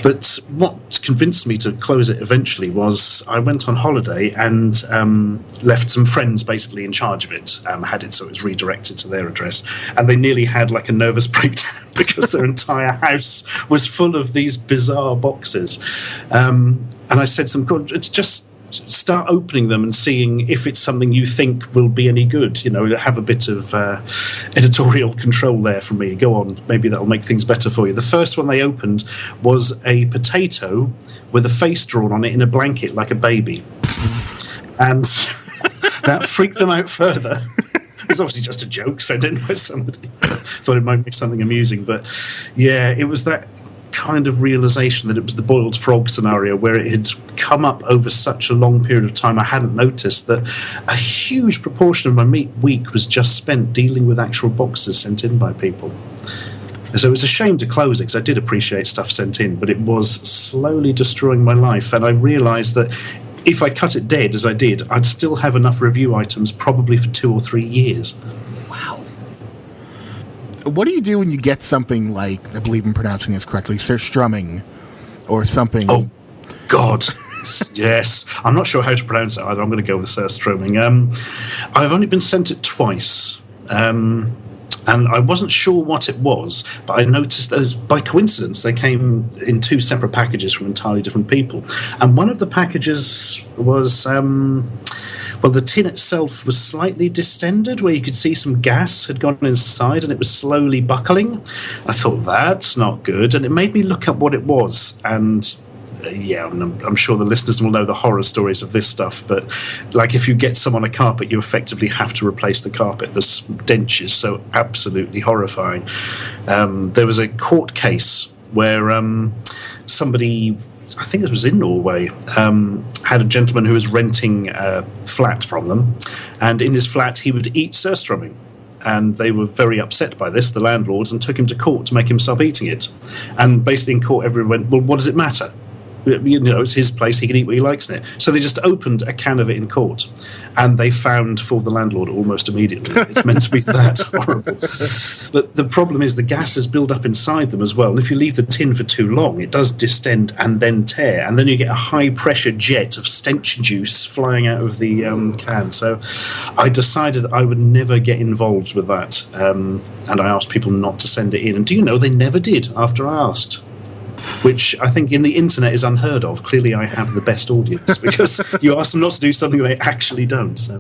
But what convinced me to close it eventually was I went on holiday and left some friends basically in charge of it, had it so it was redirected to their address, and they nearly had like a nervous breakdown because their entire house was full of these bizarre boxes. And I said to them, God, it's just start opening them and seeing if it's something you think will be any good. You know, have a bit of editorial control there from me. Go on, maybe that'll make things better for you. The first one they opened was a potato with a face drawn on it in a blanket like a baby. And that freaked them out further. It was obviously just a joke sent in by somebody. Thought it might be something amusing. But yeah, it was that kind of realization that it was the boiled frog scenario where it had come up over such a long period of time. I hadn't noticed that a huge proportion of my week was just spent dealing with actual boxes sent in by people. So it was a shame to close it because I did appreciate stuff sent in, but it was slowly destroying my life. And I realized that if I cut it dead as I did, I'd still have enough review items probably for 2 or 3 years. What do you do when you get something like, I believe I'm pronouncing this correctly, surströmming or something? Oh, God. Yes. I'm not sure how to pronounce it either. I'm going to go with surströmming. I've only been sent it twice. And I wasn't sure what it was, but I noticed that by coincidence they came in 2 separate packages from entirely different people. And one of the packages was, well, the tin itself was slightly distended, where you could see some gas had gone inside and it was slowly buckling. I thought, that's not good. And it made me look up what it was. And yeah, I'm sure the listeners will know the horror stories of this stuff, but like if you get some on a carpet, you effectively have to replace the carpet. The stench is so absolutely horrifying. There was a court case where somebody, I think this was in Norway, had a gentleman who was renting a flat from them, and in his flat he would eat surströmming. And they were very upset by this, the landlords, and took him to court to make him stop eating it. And basically in court everyone went, well, what does it matter? You know, it's his place, he can eat what he likes in it. So they just opened a can of it in court, and they found for the landlord almost immediately. It's meant to be that horrible. But the problem is the gases build up inside them as well, and if you leave the tin for too long, it does distend and then tear, and then you get a high-pressure jet of stench juice flying out of the can. So I decided I would never get involved with that, and I asked people not to send it in. And do you know, they never did after I asked. Which I think in the internet is unheard of. Clearly I have the best audience because you ask them not to do something they actually don't. So.